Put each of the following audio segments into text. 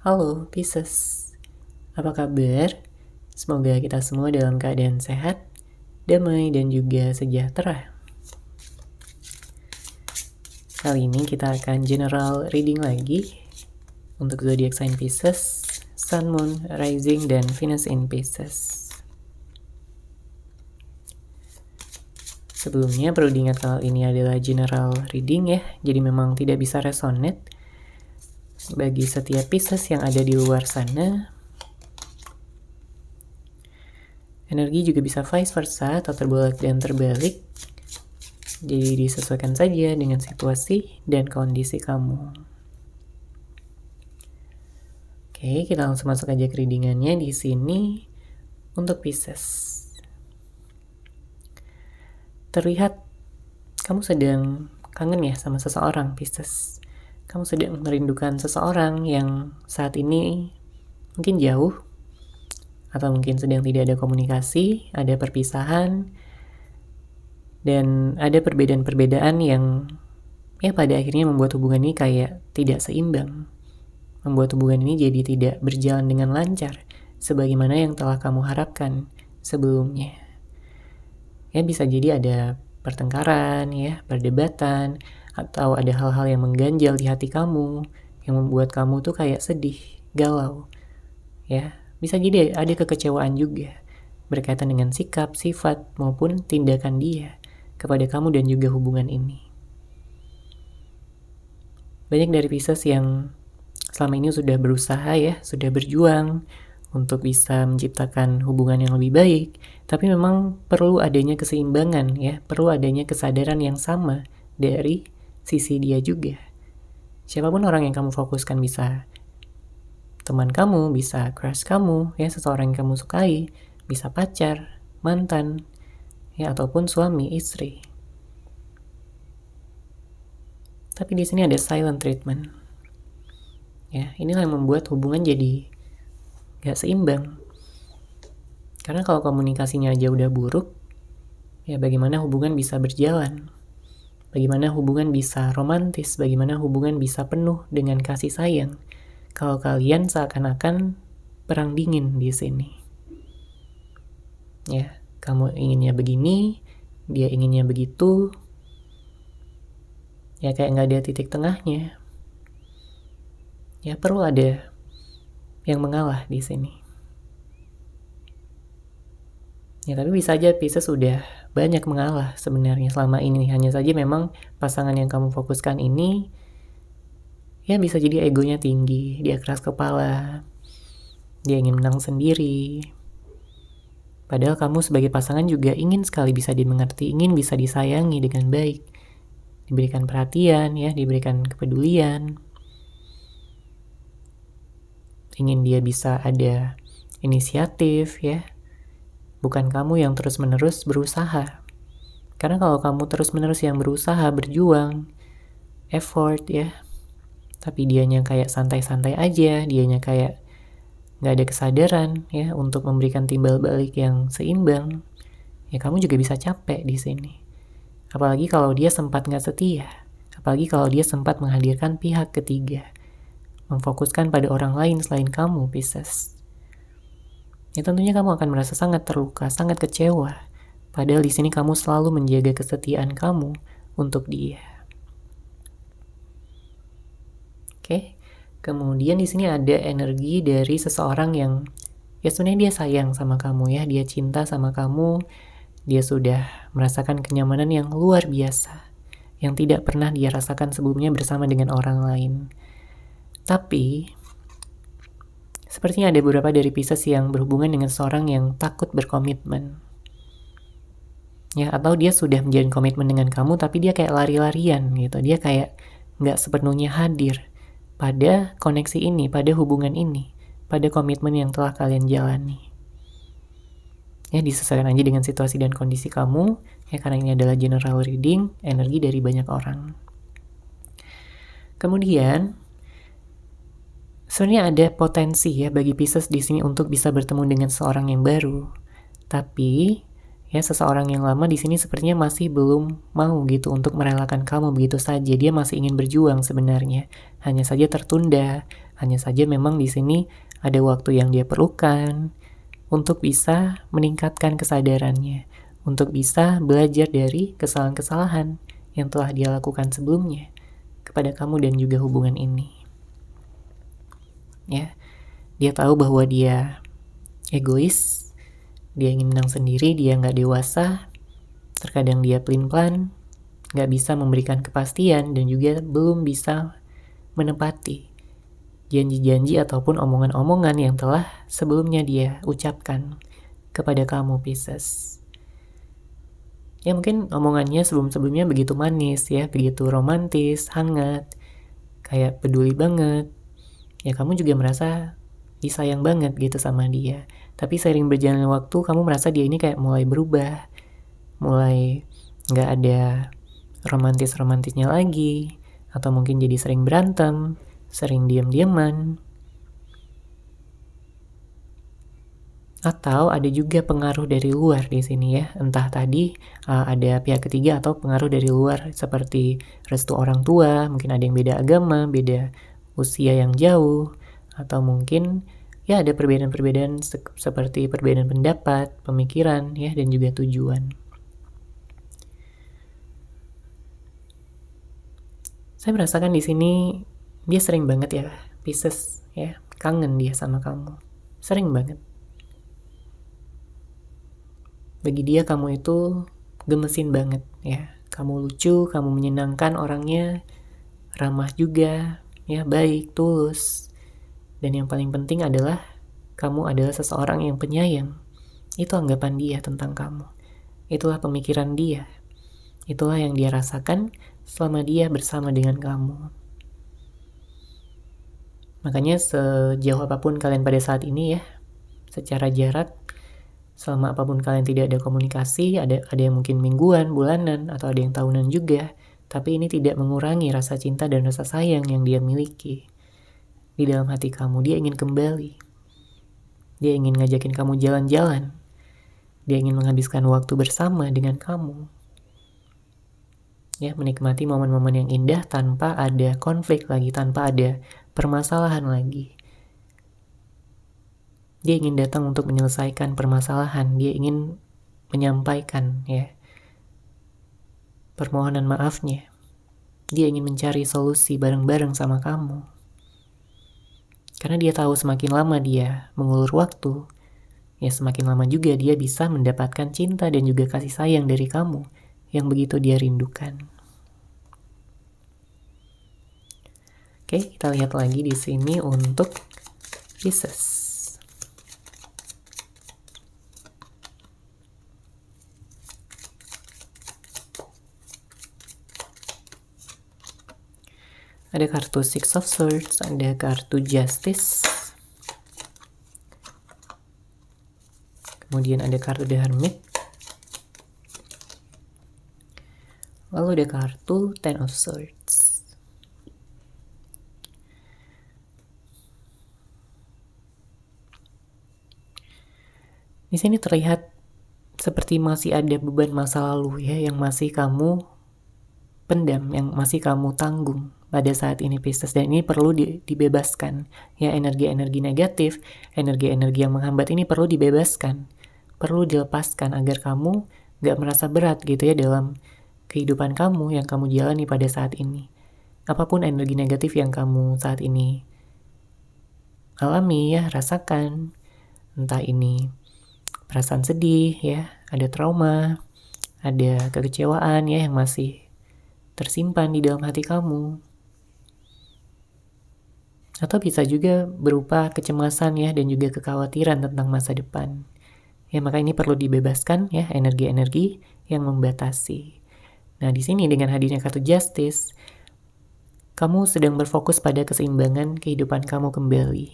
Halo Pisces, apa kabar? Semoga kita semua dalam keadaan sehat, damai, dan juga sejahtera. Kali ini kita akan general reading lagi untuk zodiak sign Pisces, Sun, Moon, Rising, dan Venus in Pisces. Sebelumnya perlu diingat kalau ini adalah general reading ya, jadi memang tidak bisa resonate bagi setiap Pisces yang ada di luar sana. Energi juga bisa vice versa atau terbolak dan terbalik. Jadi disesuaikan saja dengan situasi dan kondisi kamu. Oke, kita langsung masuk aja ke readingannya di sini untuk Pisces. Terlihat kamu sedang kangen ya sama seseorang, Pisces. Kamu sedang merindukan seseorang yang saat ini mungkin jauh, atau mungkin sedang tidak ada komunikasi, ada perpisahan, dan ada perbedaan-perbedaan yang ya pada akhirnya membuat hubungan ini kayak tidak seimbang. Membuat hubungan ini jadi tidak berjalan dengan lancar, sebagaimana yang telah kamu harapkan sebelumnya. Ya bisa jadi ada pertengkaran, ya, perdebatan, atau ada hal-hal yang mengganjal di hati kamu, yang membuat kamu tuh kayak sedih, galau, ya. Bisa jadi ada kekecewaan juga berkaitan dengan sikap, sifat, maupun tindakan dia kepada kamu dan juga hubungan ini. Banyak dari Pisces yang selama ini sudah berusaha ya, sudah berjuang untuk bisa menciptakan hubungan yang lebih baik, tapi memang perlu adanya keseimbangan ya, perlu adanya kesadaran yang sama dari sisi dia juga. Siapapun orang yang kamu fokuskan, bisa teman kamu, bisa crush kamu, ya, seseorang yang kamu sukai, bisa pacar, mantan, ya, ataupun suami, istri. Tapi di sini ada silent treatment. Ya, inilah yang membuat hubungan jadi gak seimbang. Karena kalau komunikasinya aja udah buruk, ya bagaimana hubungan bisa berjalan? Bagaimana hubungan bisa romantis? Bagaimana hubungan bisa penuh dengan kasih sayang? Kalau kalian seakan-akan perang dingin di sini. Ya, kamu inginnya begini, dia inginnya begitu. Ya kayak nggak ada titik tengahnya. Ya perlu ada yang mengalah di sini. Ya tapi bisa aja Pisces sudah banyak mengalah sebenarnya selama ini. Hanya saja memang pasangan yang kamu fokuskan ini ya bisa jadi egonya tinggi, dia keras kepala, dia ingin menang sendiri. Padahal kamu sebagai pasangan juga ingin sekali bisa dimengerti, ingin bisa disayangi dengan baik, diberikan perhatian, ya, diberikan kepedulian. Ingin dia bisa ada inisiatif, ya. Bukan kamu yang terus-menerus berusaha. Karena kalau kamu terus-menerus yang berusaha, berjuang, effort, ya, tapi dianya kayak santai-santai aja, dianya kayak nggak ada kesadaran ya untuk memberikan timbal balik yang seimbang, ya kamu juga bisa capek di sini. Apalagi kalau dia sempat nggak setia, apalagi kalau dia sempat menghadirkan pihak ketiga, memfokuskan pada orang lain selain kamu, Pisces. Ya tentunya kamu akan merasa sangat terluka, sangat kecewa. Padahal di sini kamu selalu menjaga kesetiaan kamu untuk dia. Oke, kemudian di sini ada energi dari seseorang yang ya sebenarnya dia sayang sama kamu ya, dia cinta sama kamu, dia sudah merasakan kenyamanan yang luar biasa, yang tidak pernah dia rasakan sebelumnya bersama dengan orang lain. Tapi sepertinya ada beberapa dari Pisces yang berhubungan dengan seorang yang takut berkomitmen. Ya, atau dia sudah menjalin komitmen dengan kamu, tapi dia kayak lari-larian gitu, dia kayak nggak sepenuhnya hadir pada koneksi ini, pada hubungan ini, pada komitmen yang telah kalian jalani. Ya, disesuaikan aja dengan situasi dan kondisi kamu, ya karena ini adalah general reading, energi dari banyak orang. Kemudian, sebenarnya ada potensi ya bagi Pisces di sini untuk bisa bertemu dengan seorang yang baru. Tapi, ya seseorang yang lama di sini sepertinya masih belum mau gitu untuk merelakan kamu begitu saja. Dia masih ingin berjuang sebenarnya, hanya saja tertunda, Hanya saja memang di sini ada waktu yang dia perlukan untuk bisa meningkatkan kesadarannya, untuk bisa belajar dari kesalahan-kesalahan yang telah dia lakukan sebelumnya kepada kamu dan juga hubungan ini. Ya, dia tahu bahwa dia egois, dia ingin menang sendiri, dia nggak dewasa, terkadang dia pelin-pelan, nggak bisa memberikan kepastian dan juga belum bisa menepati janji-janji ataupun omongan-omongan yang telah sebelumnya dia ucapkan kepada kamu, Pisces. Ya mungkin omongannya sebelum-sebelumnya begitu manis ya, begitu romantis, hangat, kayak peduli banget. Ya kamu juga merasa disayang banget gitu sama dia. Tapi seiring berjalannya waktu, kamu merasa dia ini kayak mulai berubah, mulai nggak ada romantis-romantisnya lagi, atau mungkin jadi sering berantem, sering diam-diaman. Atau ada juga pengaruh dari luar di sini ya, entah tadi ada pihak ketiga atau pengaruh dari luar seperti restu orang tua, mungkin ada yang beda agama, beda usia yang jauh, atau mungkin ya ada perbedaan-perbedaan seperti perbedaan pendapat, pemikiran ya, dan juga tujuan. Saya merasakan di sini dia sering banget ya, Pisces ya, kangen dia sama kamu, sering banget. Bagi dia kamu itu gemesin banget ya, kamu lucu, kamu menyenangkan orangnya, ramah juga, ya baik, tulus, dan yang paling penting adalah kamu adalah seseorang yang penyayang. Itu anggapan dia tentang kamu, itulah pemikiran dia, itulah yang dia rasakan selama dia bersama dengan kamu. Makanya sejauh apapun kalian pada saat ini ya, secara jarak, selama apapun kalian tidak ada komunikasi, ada yang mungkin mingguan, bulanan, atau ada yang tahunan juga, tapi ini tidak mengurangi rasa cinta dan rasa sayang yang dia miliki. Di dalam hati kamu, dia ingin kembali. Dia ingin ngajakin kamu jalan-jalan. Dia ingin menghabiskan waktu bersama dengan kamu. Ya, menikmati momen-momen yang indah tanpa ada konflik lagi, tanpa ada permasalahan lagi. Dia ingin datang untuk menyelesaikan permasalahan. Dia ingin menyampaikan ya permohonan maafnya. Dia ingin mencari solusi bareng-bareng sama kamu. Karena dia tahu semakin lama dia mengulur waktu, ya semakin lama juga dia bisa mendapatkan cinta dan juga kasih sayang dari kamu yang begitu dia rindukan. Oke, kita lihat lagi di sini untuk Pisces. Ada kartu Six of Swords, ada kartu Justice, kemudian ada kartu The Hermit, lalu ada kartu Ten of Swords. Di sini terlihat seperti masih ada beban masa lalu ya, yang masih kamu pendam, yang masih kamu tanggung pada saat ini, Pisces, dan ini perlu dibebaskan ya. Energi-energi negatif, energi-energi yang menghambat ini perlu dibebaskan, perlu dilepaskan agar kamu gak merasa berat gitu ya dalam kehidupan kamu yang kamu jalani pada saat ini. Apapun energi negatif yang kamu saat ini alami ya, rasakan, entah ini perasaan sedih ya, ada trauma, ada kekecewaan ya yang masih tersimpan di dalam hati kamu. Atau bisa juga berupa kecemasan ya, dan juga kekhawatiran tentang masa depan. Ya, maka ini perlu dibebaskan ya, energi-energi yang membatasi. Nah, di sini dengan hadirnya kartu Justice, kamu sedang berfokus pada keseimbangan kehidupan kamu kembali.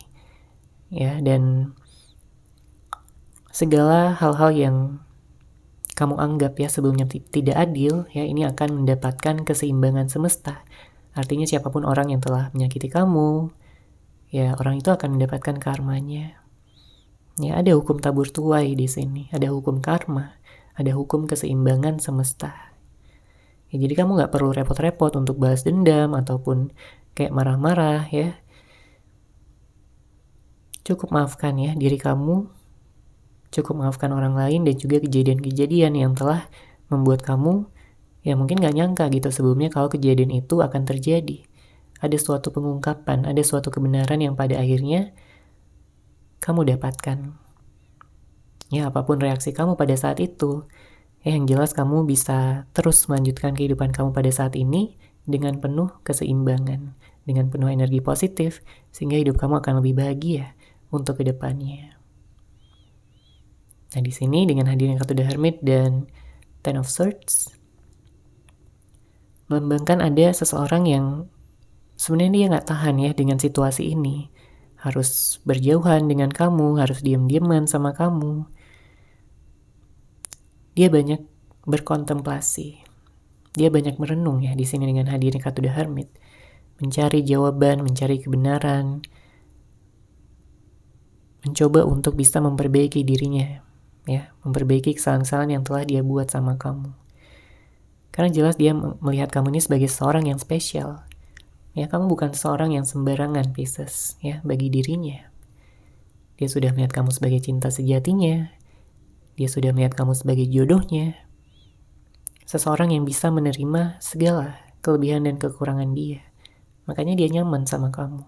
Ya, dan segala hal-hal yang kamu anggap ya sebelumnya tidak adil, ya ini akan mendapatkan keseimbangan semesta. Artinya siapapun orang yang telah menyakiti kamu, ya orang itu akan mendapatkan karmanya. Ya, ada hukum tabur tuai di sini, ada hukum karma, ada hukum keseimbangan semesta. Ya, jadi kamu nggak perlu repot-repot untuk balas dendam ataupun kayak marah-marah ya. cukup maafkan ya diri kamu, cukup maafkan orang lain, dan juga kejadian-kejadian yang telah membuat kamu ya mungkin gak nyangka gitu sebelumnya kalau kejadian itu akan terjadi. Ada suatu pengungkapan, ada suatu kebenaran yang pada akhirnya kamu dapatkan. Ya, apapun reaksi kamu pada saat itu, yang jelas kamu bisa terus melanjutkan kehidupan kamu pada saat ini dengan penuh keseimbangan, dengan penuh energi positif, sehingga hidup kamu akan lebih bahagia untuk kedepannya. Nah, di sini dengan hadirnya kartu The Hermit dan Ten of Swords, melambangkan ada seseorang yang sebenarnya dia nggak tahan ya dengan situasi ini. Harus berjauhan dengan kamu, harus diam-diaman sama kamu. Dia banyak berkontemplasi. Dia banyak merenung ya di sini dengan hadirnya kartu The Hermit. Mencari jawaban, mencari kebenaran. Mencoba untuk bisa memperbaiki dirinya. Ya, memperbaiki kesalahan-kesalahan yang telah dia buat sama kamu. Karena jelas dia melihat kamu ini sebagai seorang yang spesial. Ya, kamu bukan seorang yang sembarangan, Pisces, ya, bagi dirinya. Dia sudah melihat kamu sebagai cinta sejatinya. Dia sudah melihat kamu sebagai jodohnya. Seseorang yang bisa menerima segala kelebihan dan kekurangan dia. Makanya dia nyaman sama kamu.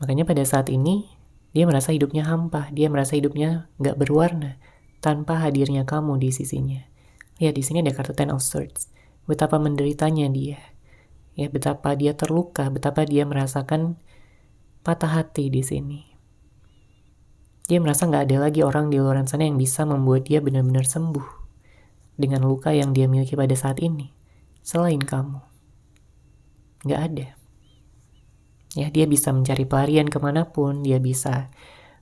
Makanya pada saat ini, dia merasa hidupnya hampa. Dia merasa hidupnya gak berwarna tanpa hadirnya kamu di sisinya. Lihat di sini ada kartu Ten of Swords. Betapa menderitanya dia. Ya, betapa dia terluka, betapa dia merasakan patah hati di sini. Dia merasa gak ada lagi orang di luar sana yang bisa membuat dia benar-benar sembuh dengan luka yang dia miliki pada saat ini. Selain kamu. Gak ada. Ya, dia bisa mencari pelarian kemanapun. Dia bisa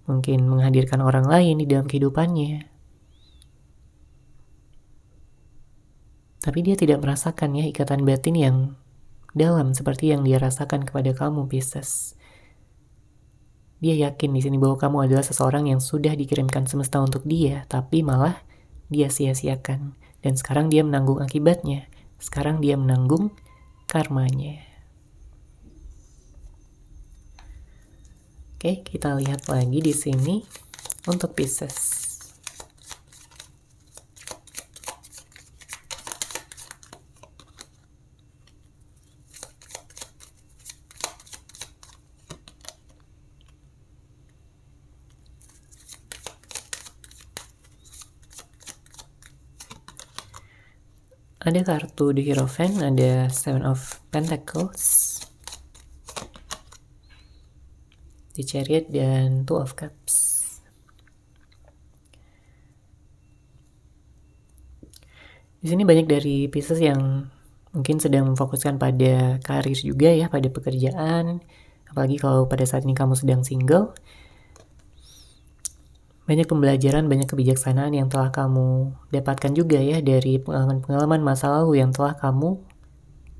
mungkin menghadirkan orang lain di dalam kehidupannya. Tapi dia tidak merasakan ya ikatan batin yang dalam seperti yang dia rasakan kepada kamu, Pisces. Dia yakin di sini bahwa kamu adalah seseorang yang sudah dikirimkan semesta untuk dia, tapi malah dia sia-siakan. Dan sekarang dia menanggung akibatnya. Sekarang dia menanggung karmanya. Oke, kita lihat lagi di sini untuk Pisces. Ada kartu The Hierophant, ada Seven of Pentacles, The Chariot, dan Two of Cups. Di sini banyak dari Pisces yang mungkin sedang memfokuskan pada karir juga ya, pada pekerjaan. Apalagi kalau pada saat ini kamu sedang single. Banyak pembelajaran, banyak kebijaksanaan yang telah kamu dapatkan juga ya dari pengalaman-pengalaman masa lalu yang telah kamu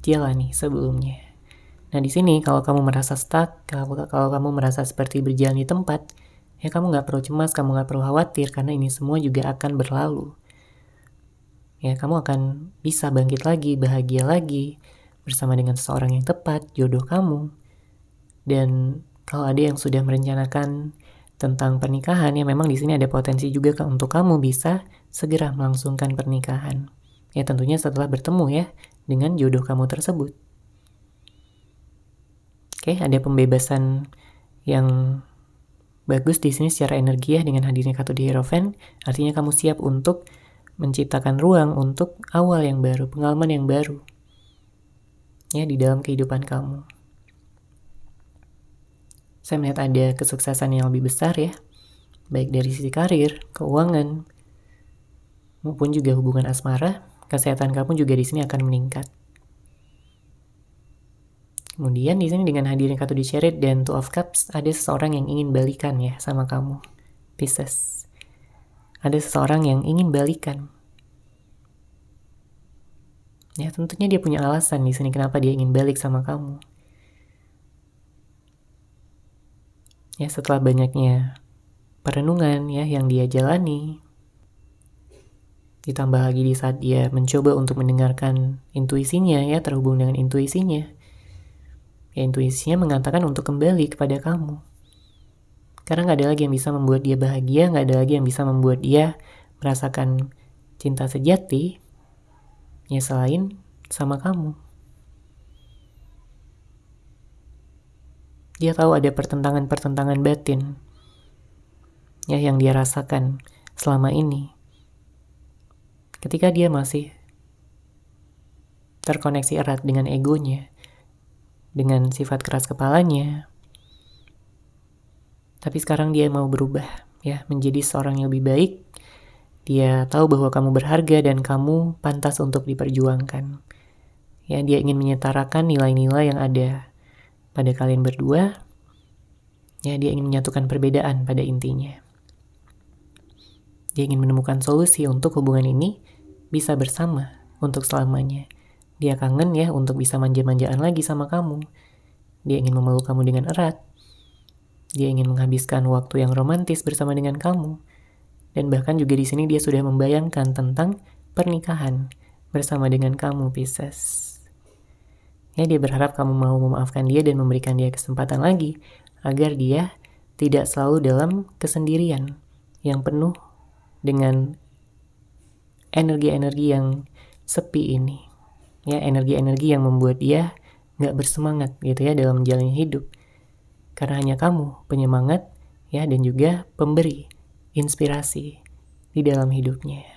jalani sebelumnya. Nah di sini kalau kamu merasa stuck, kalau kamu merasa seperti berjalan di tempat, ya kamu nggak perlu cemas, kamu nggak perlu khawatir karena ini semua juga akan berlalu. Ya kamu akan bisa bangkit lagi, bahagia lagi bersama dengan seseorang yang tepat, jodoh kamu. Dan kalau ada yang sudah merencanakan tentang pernikahan, ya memang di sini ada potensi juga untuk kamu bisa segera melangsungkan pernikahan. Ya tentunya setelah bertemu ya dengan jodoh kamu tersebut. Oke, ada pembebasan yang bagus di sini secara energi ya dengan hadirnya kartu The Hierophant. Artinya kamu siap untuk menciptakan ruang untuk awal yang baru, pengalaman yang baru. Ya di dalam kehidupan kamu. Saya melihat ada kesuksesan yang lebih besar ya, baik dari sisi karir, keuangan, maupun juga hubungan asmara. Kesehatan kamu juga di sini akan meningkat. Kemudian di sini dengan hadirnya kartu The Chariot dan Two of Cups, ada seseorang yang ingin balikan ya sama kamu, Pisces. Ada seseorang yang ingin balikan. Ya tentunya dia punya alasan di sini kenapa dia ingin balik sama kamu. Ya setelah banyaknya perenungan ya yang dia jalani, ditambah lagi di saat dia mencoba untuk mendengarkan intuisinya ya, terhubung dengan intuisinya, Ya intuisinya mengatakan untuk kembali kepada kamu. Karena gak ada lagi yang bisa membuat dia bahagia, gak ada lagi yang bisa membuat dia merasakan cinta sejati, ya selain sama kamu. Dia tahu ada pertentangan-pertentangan batin ya yang dia rasakan selama ini. Ketika dia masih terkoneksi erat dengan egonya, dengan sifat keras kepalanya. Tapi sekarang dia mau berubah ya, menjadi seorang yang lebih baik. Dia tahu bahwa kamu berharga dan kamu pantas untuk diperjuangkan. Ya, dia ingin menyetarakan nilai-nilai yang ada pada kalian berdua. Ya, dia ingin menyatukan perbedaan pada intinya. Dia ingin menemukan solusi untuk hubungan ini bisa bersama untuk selamanya. Dia kangen ya untuk bisa manja-manjaan lagi sama kamu. Dia ingin memeluk kamu dengan erat. Dia ingin menghabiskan waktu yang romantis bersama dengan kamu. Dan bahkan juga di sini dia sudah membayangkan tentang pernikahan bersama dengan kamu, Pisces. Ya, dia berharap kamu mau memaafkan dia dan memberikan dia kesempatan lagi agar dia tidak selalu dalam kesendirian yang penuh dengan energi-energi yang sepi ini. Ya, energi-energi yang membuat dia gak bersemangat gitu ya dalam menjalani hidup. Karena hanya kamu penyemangat ya dan juga pemberi inspirasi di dalam hidupnya.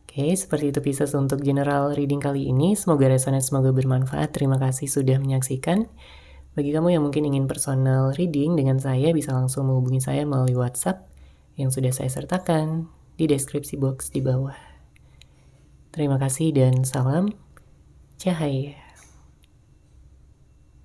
Oke, seperti itu Pisces untuk general reading kali ini. Semoga resonate, semoga bermanfaat. Terima kasih sudah menyaksikan. Bagi kamu yang mungkin ingin personal reading dengan saya, bisa langsung menghubungi saya melalui WhatsApp yang sudah saya sertakan di deskripsi box di bawah. Terima kasih dan salam cahaya.